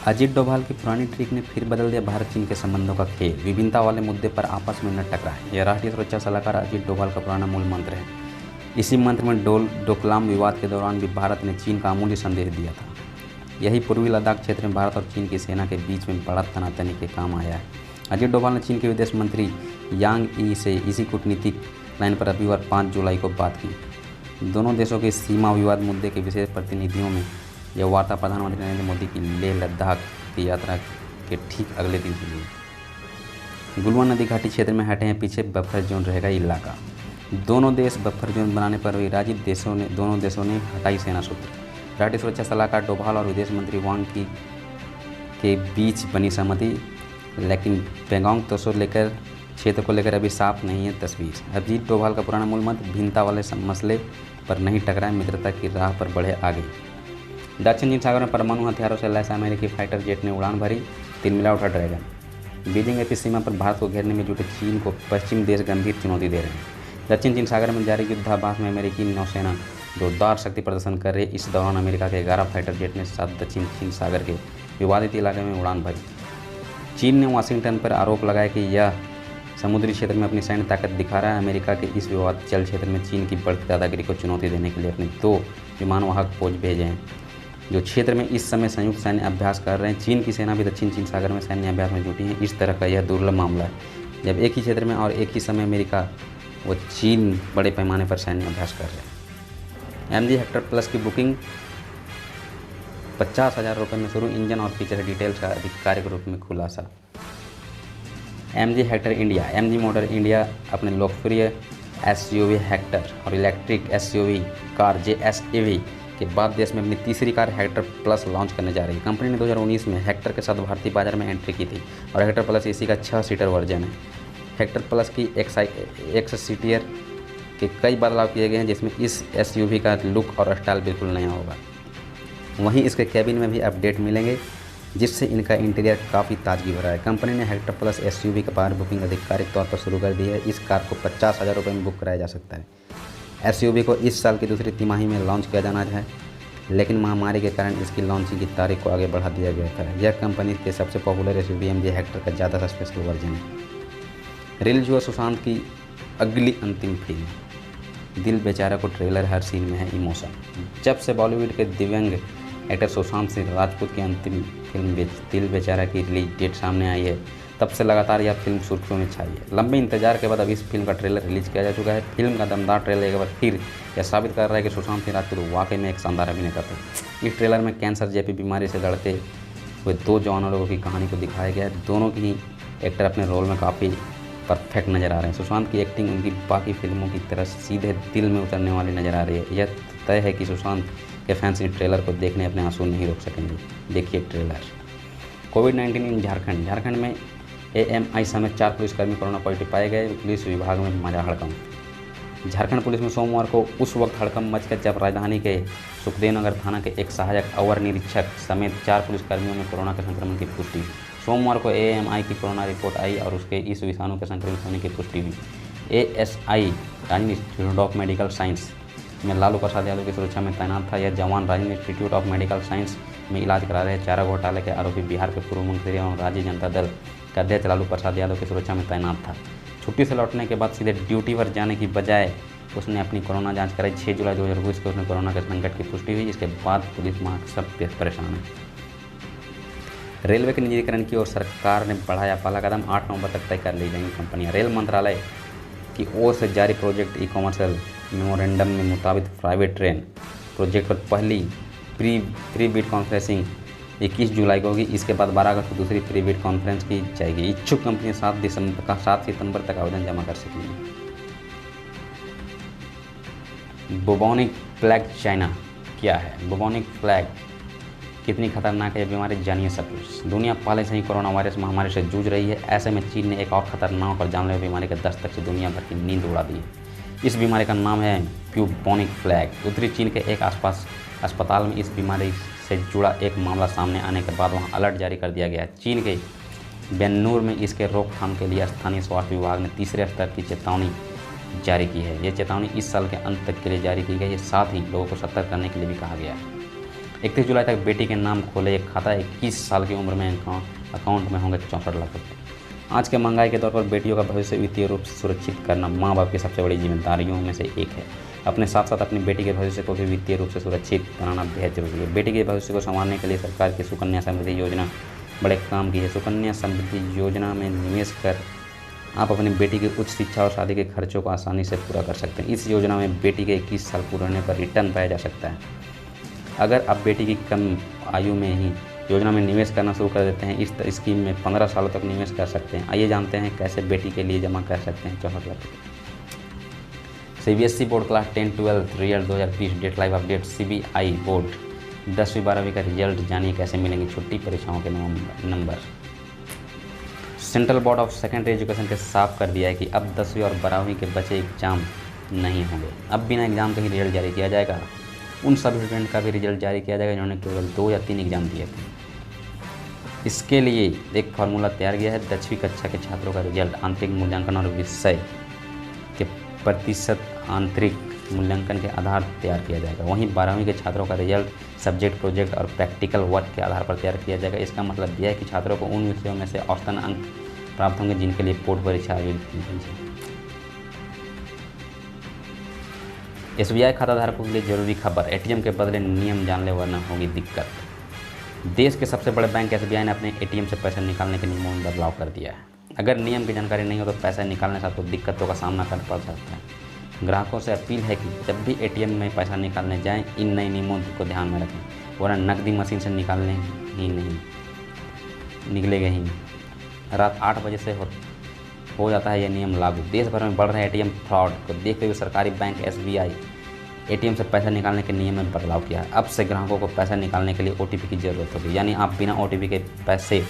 अजीत डोभाल की पुरानी ट्रिक ने फिर बदल दिया भारत चीन के संबंधों का खेल। विभिन्नता वाले मुद्दे पर आपस में न टकराएं, यह राष्ट्रीय सुरक्षा सलाहकार अजीत डोभाल का पुराना मूल मंत्र है। इसी मंत्र में डोकलाम विवाद के दौरान भी भारत ने चीन का अमूल्य संदेश दिया था। यही पूर्वी लद्दाख क्षेत्र में भारत और चीन की सेना के बीच में बड़ा तनातनी के काम आया है। अजीत डोभाल ने चीन के विदेश मंत्री यांग ई से इसी कूटनीतिक लाइन पर रविवार 5 जुलाई को बात की। दोनों देशों के सीमा विवाद मुद्दे के विशेष प्रतिनिधियों में यह वार्ता प्रधानमंत्री नरेंद्र मोदी की लेह लद्दाख की यात्रा के ठीक अगले दिन हुई। गुलवान नदी घाटी क्षेत्र में हटे हैं पीछे, बफर जोन रहेगा इलाका। दोनों देश बफर जोन बनाने पर हुई राजी, दोनों देशों ने हटाई सेना सूत्र। राष्ट्रीय सुरक्षा सलाहकार डोभाल और विदेश मंत्री वांग के बीच बनी सहमति, लेकिन पेंगोंग त्सो क्षेत्र को लेकर अभी साफ नहीं है तस्वीर। अजीत डोभाल का पुराना मूल मंत्र भिन्नता वाले मसले पर नहीं टकराए, मित्रता की राह पर बढ़े आगे। दक्षिण चीन सागर में परमाणु हथियारों से लैस अमेरिकी फाइटर जेट ने उड़ान भरी, 3 मिला उठा ड्रैगन। बीजिंग एपी सीमा पर भारत को घेरने में जुटे चीन को पश्चिमी देश गंभीर चुनौती दे रहे हैं। दक्षिण चीन सागर में जारी युद्धाभ्यास में अमेरिकी नौसेना जोरदार शक्ति प्रदर्शन कर रही। इस दौरान अमेरिका के 11 फाइटर जेट ने 7 दक्षिण चीन सागर के विवादित इलाके में उड़ान भरी। चीन ने वाशिंगटन पर आरोप लगाया कि यह समुद्री क्षेत्र में अपनी सैन्य ताकत दिखा रहा है। अमेरिका के इस विवादित जल क्षेत्र में चीन की बढ़ती दादागिरी को चुनौती देने के लिए अपने 2 विमानवाहक फौज भेजे हैं, जो क्षेत्र में इस समय संयुक्त सैन्य अभ्यास कर रहे हैं। चीन की सेना भी दक्षिण चीन सागर में सैन्य अभ्यास में जुटी है। इस तरह का यह दुर्लभ मामला है जब एक ही क्षेत्र में और एक ही समय अमेरिका व चीन बड़े पैमाने पर सैन्य अभ्यास कर रहे हैं। MG हेक्टर प्लस की बुकिंग 50,000 रुपये में शुरू, इंजन और फीचर डिटेल्स का आधिकारिक रूप में खुलासा। MG Hector India. MG motor India अपने लोकप्रिय SUV हेक्टर और इलेक्ट्रिक SUV कार JSEV के बाद देश में अपनी तीसरी कार हेक्टर प्लस लॉन्च करने जा रही है। कंपनी ने 2019 में हेक्टर के साथ भारतीय बाजार में एंट्री की थी और हेक्टर प्लस इसी का 6 सीटर वर्जन है। हेक्टर प्लस की एक्स सीटियर के कई बदलाव किए गए हैं, जिसमें इस SUV का लुक और स्टाइल बिल्कुल नया होगा। वहीं इसके कैबिन में भी अपडेट मिलेंगे, जिससे इनका इंटीरियर काफ़ी ताजगी भरा है। कंपनी ने हेक्टर प्लस SUV का कार बुकिंग आधिकारिक तौर पर शुरू कर दी है। इस कार को 50,000 रुपये में बुक कराया जा सकता है। SUV को इस साल की दूसरी तिमाही में लॉन्च किया जाना है, लेकिन महामारी के कारण इसकी लॉन्चिंग की तारीख को आगे बढ़ा दिया गया था। यह कंपनी के सबसे पॉपुलर SUV MG हेक्टर का ज़्यादा स्पेशल वर्जन है। रिलीज हुआ सुशांत की अगली अंतिम फिल्म दिल बेचारा को ट्रेलर हर सीन में है इमोशन। जब से बॉलीवुड के दिव्यांग एक्टर सुशांत सिंह राजपूत की अंतिम फिल्म दिल बेचारा की रिलीज डेट सामने आई है, तब से लगातार यह फिल्म सुर्खियों में छाई है। लंबे इंतजार के बाद अब इस फिल्म का ट्रेलर रिलीज किया जा चुका है। फिल्म का दमदार ट्रेलर एक बार फिर यह साबित कर रहा है कि सुशांत सिंह राजपूत वाकई में एक शानदार अभिनेता थे। इस ट्रेलर में कैंसर जैसी बीमारी से लड़ते हुए 2 जवानों लोगों की कहानी को दिखाया गया है। दोनों की ही एक्टर अपने रोल में काफ़ी परफेक्ट नज़र आ रहे हैं। सुशांत की एक्टिंग उनकी बाकी फिल्मों की तरह सीधे दिल में उतरने वाली नज़र आ रही है। यह तय है कि सुशांत के फैंस इस ट्रेलर को देखने अपने आंसू नहीं रोक सकेंगे। देखिए ट्रेलर। कोविड-19 इन झारखंड में AMI समेत 4 पुलिसकर्मी कोरोना पॉजिटिव पाए गए। पुलिस विभाग में मचा हड़कंप। झारखंड पुलिस में सोमवार को उस वक्त हड़कंप मच गया जब राजधानी के सुखदेवनगर थाना के एक सहायक अवर निरीक्षक समेत 4 पुलिसकर्मियों में कोरोना के संक्रमण की पुष्टि हुई। सोमवार को AMI की कोरोना रिपोर्ट आई और उसके इस विषाणु के संक्रमित होने की पुष्टि हुई। ASI राजनी इंस्टीट्यूट ऑफ मेडिकल साइंस में लालू प्रसाद यादव की सुरक्षा में तैनात था। यह जवान राजनी इंस्टीट्यूट ऑफ मेडिकल साइंस में इलाज करा रहे चारा घोटाले के आरोपी बिहार के पूर्व मंत्री एवं राज्य जनता दल के अध्यक्ष लालू प्रसाद यादव की सुरक्षा में तैनात था। छुट्टी से लौटने के बाद सीधे ड्यूटी पर जाने की बजाय उसने अपनी कोरोना जांच कराई। 6 जुलाई 2020 को उसने कोरोना के संकट की पुष्टि हुई। इसके बाद पुलिस महासब परेशान है। रेलवे के निजीकरण की ओर सरकार ने बढ़ाया पहला कदम। 8 नवंबर तक तय कर ली जाएंगी कंपनियां। रेल मंत्रालय की ओर से जारी प्रोजेक्ट ई-कॉमर्शियल मेमोरेंडम में मुताबिक प्राइवेट ट्रेन प्रोजेक्ट पर पहली प्री बिड कॉन्फ्रेंसिंग 21 जुलाई को होगी। इसके बाद 12 अगस्त को दूसरी प्री बिड कॉन्फ्रेंस की जाएगी। इच्छुक कंपनियां 7 सितंबर तक आवेदन जमा कर सकेंगी। बुबोनिक प्लेग चाइना क्या है? बुबोनिक प्लेग कितनी खतरनाक है यह बीमारी, जानिए सब कुछ। दुनिया पहले से ही कोरोना वायरस महामारी से जूझ रही है। ऐसे में चीन ने एक और खतरनाक और जानलेवा बीमारी के दस्तक से दुनिया भर की नींद उड़ा दी है। इस बीमारी का नाम है ब्यूबोनिक प्लेग। उत्तरी चीन के एक अस्पताल में इस बीमारी से जुड़ा एक मामला सामने आने के बाद वहां अलर्ट जारी कर दिया गया है। चीन के बेन्नूर में इसके रोकथाम के लिए स्थानीय स्वास्थ्य विभाग ने तीसरे स्तर की चेतावनी जारी की है। यह चेतावनी इस साल के अंत तक के लिए जारी की गई है। साथ ही लोगों को सतर्क करने के लिए भी कहा गया है। 31 जुलाई तक बेटी के नाम खोले एक खाता, 21 साल की उम्र में अकाउंट में होंगे 64 लाख रुपये। आज के महंगाई के दौर पर बेटियों का भविष्य वित्तीय रूप से सुरक्षित करना माँ बाप की सबसे बड़ी जिम्मेदारियों में से एक है। अपने साथ साथ अपनी बेटी के भविष्य को भी वित्तीय रूप से सुरक्षित बनाना बेहद जरूरी है। बेटी के भविष्य को संभालने के लिए सरकार की सुकन्या समृद्धि योजना बड़े काम की है। सुकन्या समृद्धि योजना में निवेश कर आप अपनी बेटी की उच्च शिक्षा और शादी के खर्चों को आसानी से पूरा कर सकते हैं। इस योजना में बेटी के 21 साल पूरे होने पर रिटर्न पाया जा सकता है। अगर आप बेटी की कम आयु में ही योजना में निवेश करना शुरू कर देते हैं, इस स्कीम में 15 सालों तक निवेश कर सकते हैं। आइए जानते हैं कैसे बेटी के लिए जमा कर सकते हैं 64 लाख रुपये। CBSE board class 10-12 result 2020 date live update. CBI board 10वीं 12वीं का रिजल्ट जानिए कैसे मिलेंगे छुट्टी परीक्षाओं के number. Central board of secondary education के साफ कर दिया है कि अब 10वीं और 12वीं के बच्चे एग्जाम नहीं होंगे। अब बिना एग्ज़ाम के ही रिजल्ट जारी किया जाएगा। उन सभी स्टूडेंट का भी रिजल्ट जारी किया जाएगा जिन्होंने केवल 2 या 3 एग्जाम दिए थे। इसके लिए एक फार्मूला तैयार किया है। 10वीं कक्षा के छात्रों का रिजल्ट आंतरिक मूल्यांकन और विषय के प्रतिशत आंतरिक मूल्यांकन के आधार पर तैयार किया जाएगा। वहीं 12वीं के छात्रों का रिजल्ट सब्जेक्ट, प्रोजेक्ट और प्रैक्टिकल वर्क के आधार पर तैयार किया जाएगा। इसका मतलब यह है कि छात्रों को उन विषयों में से औसतन अंक प्राप्त होंगे जिनके लिए बोर्ड परीक्षा आयोजित की गई है। SBI खाता धारकों के लिए जरूरी खबर। ATM के बदले नियम जान ले वरना होगी दिक्कत। देश के सबसे बड़े बैंक SBI ने अपने ATM से पैसे निकालने के नियमों में बदलाव कर दिया है। अगर नियम की जानकारी नहीं हो तो पैसे निकालने से आपको दिक्कतों का सामना करना पड़ सकता है। ग्राहकों से अपील है कि जब भी ATM में पैसा निकालने जाएं, इन नए नियमों को ध्यान में रखें, वरना नकदी मशीन से निकालने ही नहीं निकलेगा ही। रात 8 बजे से हो जाता है यह नियम लागू। देश भर में बढ़ रहे ATM फ्रॉड को देखते हुए सरकारी बैंक SBI ATM से पैसा निकालने के नियम में बदलाव किया है। अब से ग्राहकों को पैसा निकालने के लिए OTP की ज़रूरत होगी, यानी आप बिना OTP के पैसे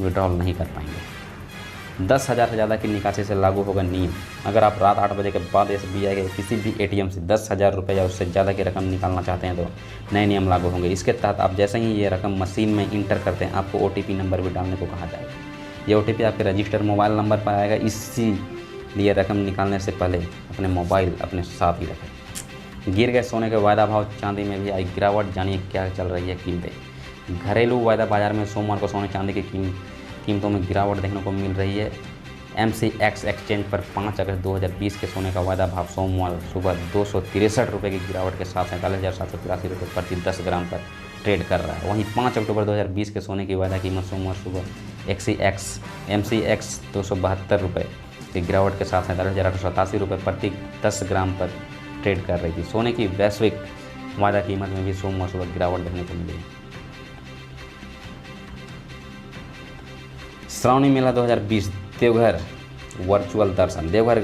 विड्रॉल नहीं कर पाएंगे। 10,000 से ज़्यादा की निकासी से लागू होगा नियम। अगर आप रात 8 बजे के बाद SBI के किसी भी ATM से 10,000 रुपये या उससे ज़्यादा की रकम निकालना चाहते हैं तो नए नियम लागू होंगे। इसके तहत आप जैसे ही ये रकम मशीन में इंटर करते हैं, आपको OTP नंबर भी डालने को कहा जाएगा। ये OTP आपके रजिस्टर्ड मोबाइल नंबर पर आएगा। इसीलिए रकम निकालने से पहले अपने मोबाइल अपने साथ ही रखें। गिर गए सोने के वायदा भाव, चांदी में भी आई गिरावट। जानिए क्या चल रही है कीमतें। घरेलू वायदा बाजार में सोमवार को सोने चांदी की कीमतों में गिरावट देखने को मिल रही है। MCX एक्सचेंज पर 5 अगस्त 2020 के सोने का वायदा भाव सोमवार सुबह 263 रुपये की गिरावट के साथ 47,783 रुपये प्रति 10 ग्राम पर ट्रेड कर रहा है। वहीं 5 अक्टूबर 2020 के सोने की वायदा कीमत सोमवार सुबह MCX 272 रुपये की गिरावट के साथ 47,887 रुपये प्रति 10 ग्राम पर ट्रेड कर रही थी। सोने की वैश्विक वायदा कीमत में भी सोमवार सुबह गिरावट देखने को मिली। श्रावणी मेला 2020 देवघर वर्चुअल दर्शन। देवघर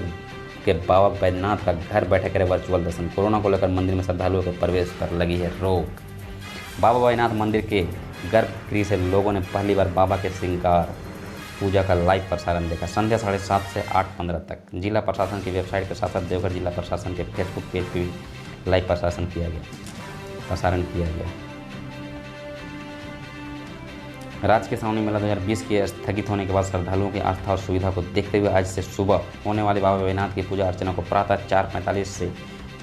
के बाबा बैद्यनाथ का घर बैठे करे वर्चुअल दर्शन। कोरोना को लेकर मंदिर में श्रद्धालुओं के प्रवेश पर लगी है रोक। बाबा बैद्यनाथ मंदिर के गर्भगृह से लोगों ने पहली बार बाबा के श्रृंगार पूजा का लाइव प्रसारण देखा। संध्या 7:30 से 8:15 तक। जिला प्रशासन की वेबसाइट के साथ साथ देवघर जिला प्रशासन के फेसबुक पेज पर भी लाइव प्रसारण किया गया। राज्य के श्रावणी मेला 2020 के स्थगित होने के बाद श्रद्धालुओं की आस्था और सुविधा को देखते हुए आज से सुबह होने वाले बाबा बैद्यनाथ की पूजा अर्चना को प्रातः 4:45 से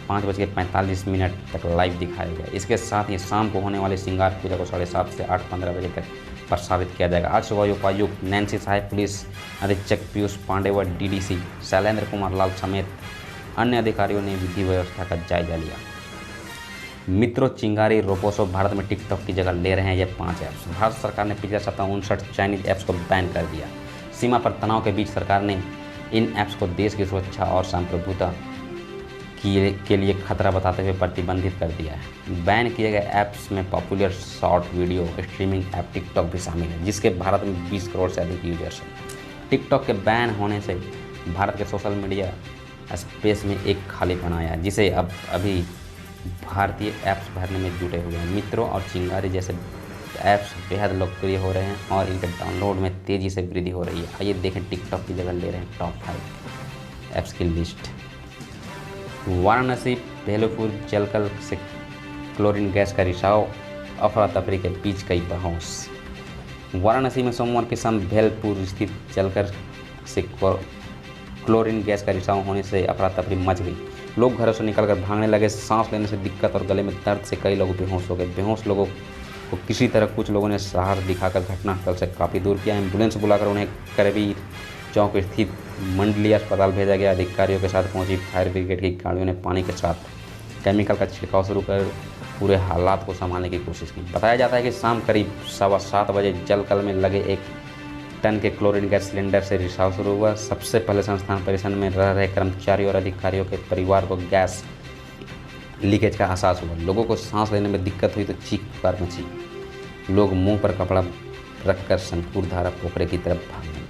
5:45 तक लाइव दिखाया गया। इसके साथ ही शाम को होने वाली श्रृंगार पूजा को 7:30 से 8:15 बजे तक प्रसारित किया जाएगा। आज सुबह उपायुक्त नैन्सी साहब, पुलिस अधीक्षक पीयूष पांडे व DDC शैलेंद्र कुमार लाल समेत अन्य अधिकारियों ने विधि व्यवस्था का जायजा लिया। मित्रों, चिंगारी रोपोसो भारत में टिकटॉक की जगह ले रहे हैं ये 5 ऐप्स। भारत सरकार ने पिछले सप्ताह 59 चाइनीज ऐप्स को बैन कर दिया। सीमा पर तनाव के बीच सरकार ने इन ऐप्स को देश की सुरक्षा और संप्रभुता के लिए खतरा बताते हुए प्रतिबंधित कर दिया है। बैन किए गए ऐप्स में popular short video streaming app TikTok भी शामिल है, जिसके भारत में 20 करोड़ से अधिक यूजर्स हैं। टिकटॉक के बैन होने से भारत के सोशल मीडिया स्पेस में एक खालीपन आया, जिसे अब अभी भारतीय ऐप्स भरने में जुटे हुए हैं। मित्रों और चिंगारी जैसे ऐप्स बेहद लोकप्रिय हो रहे हैं और इनके डाउनलोड में तेज़ी से वृद्धि हो रही है। आइए देखें टिकटॉक की जगह ले रहे हैं टॉप 5 ऐप्स की लिस्ट। वाराणसी भेलुपुर जलकल से क्लोरीन गैस का रिसाव, अफरा तफरी के बीच कई बहस। वाराणसी में सोमवार की शाम भेलपुर स्थित जलकर से क्लोरीन गैस का रिसाव होने से अफरा तफरी मच गई। लोग घरों से निकलकर भागने लगे। सांस लेने से दिक्कत और गले में दर्द से कई लोग बेहोश हो गए। बेहोश लोगों को किसी तरह कुछ लोगों ने साहस दिखाकर घटनास्थल से काफ़ी दूर किया। एम्बुलेंस बुलाकर उन्हें करबीर चौक स्थित मंडलीय अस्पताल भेजा गया। अधिकारियों के साथ पहुंची फायर ब्रिगेड की गाड़ियों ने पानी के साथ केमिकल का छिड़काव शुरू कर पूरे हालात को संभालने की कोशिश की। बताया जाता है कि शाम करीब 7:15 बजे जलकल में लगे 1 टन के क्लोरीन गैस सिलेंडर से रिसाव शुरू हुआ। सबसे पहले संस्थान परिसर में रह रहे कर्मचारियों और अधिकारियों के परिवार को गैस लीकेज का एहसास हुआ। लोगों को सांस लेने में दिक्कत हुई तो चीख पुकार मची। लोग मुंह पर कपड़ा रखकर शंकुर धारा पोखरे की तरफ भागने